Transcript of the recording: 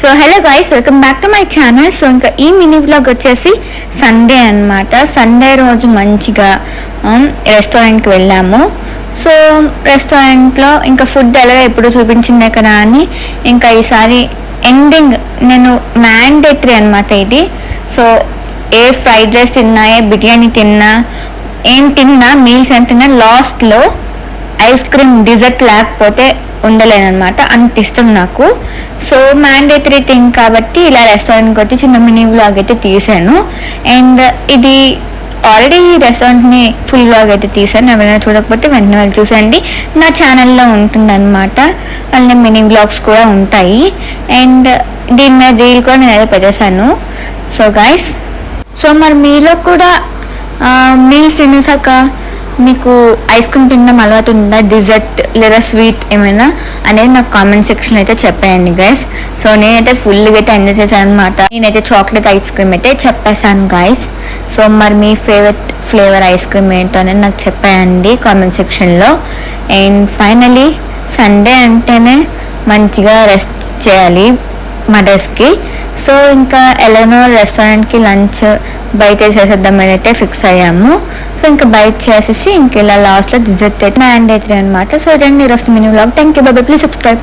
So hello guys, welcome back to my channel. So ఇంకా ఈ mini vlog వచ్చేసి Sunday అనమాట. సండే రోజు మంచిగా రెస్టారెంట్కి వెళ్ళాము. సో రెస్టారెంట్లో ఇంకా ఫుడ్ ఎలాగో ఎప్పుడు చూపించిందే కదా అని ఇంకా ఈసారి ఎండింగ్ నేను మ్యాండేటరీ అనమాట ఇది. సో ఏ ఫ్రైడ్ రైస్ తిన్నా, ఏ బిర్యానీ తిన్నా, ఏం తిన్నా, మీల్స్ ఏం తిన్నా, లాస్ట్లో ఐస్ క్రీమ్ డిజర్ట్ లేకపోతే ఉండలేనమాట. అంత ఇష్టం నాకు. సో మ్యాండేటరీ థింగ్ కాబట్టి ఇలా రెస్టారెంట్కి వచ్చి చిన్న మినీ వ్లాగ్ అయితే తీసాను. అండ్ ఇది ఆల్రెడీ రెస్టారెంట్ని ఫుల్ వ్లాగ్ అయితే తీసాను. ఎవరైనా చూడకపోతే వెంటనే వాళ్ళు చూసేయండి. నా ఛానల్లో ఉంటుందన్నమాట. అలానే మినీ వ్లాగ్స్ కూడా ఉంటాయి. అండ్ దీని మీద రీల్ కూడా నేను అయితే పెట్టేశాను. సో గైస్, సో మరి మీలో కూడా మీల్స్ తినేసాక మీకు ఐస్ క్రీమ్ తినడం అలవాటు ఉందా, డిజర్ట్ లేదా స్వీట్ ఏమైనా అనేది నాకు కామెంట్ సెక్షన్ అయితే చెప్పేయండి గైస్. సో నేనైతే ఫుల్గా అయితే ఎంజాయ్ చేశాను అనమాట. నేనైతే చాక్లెట్ ఐస్ క్రీమ్ అయితే చెప్పేశాను గైస్. సో మరి మీ ఫేవరెట్ ఫ్లేవర్ ఐస్ క్రీమ్ ఏంటో అనేది నాకు చెప్పేయండి కామెంట్ సెక్షన్లో. అండ్ ఫైనలీ సండే అంటేనే మంచిగా రెస్ట్ చేయాలి మదర్స్కి. సో ఇంకా ఎలానో రెస్టారెంట్కి లంచ్ బయట చేసేద్దామని అయితే ఫిక్స్ అయ్యాము. సో ఇంకా బయట చేసేసి ఇంక ఇలా లాస్ట్లో డిజర్ట్ అయితే మ్యాండేటరీ అనమాట. సో రండి ఈరోజు mini vlog. Thank you, bye. Please subscribe.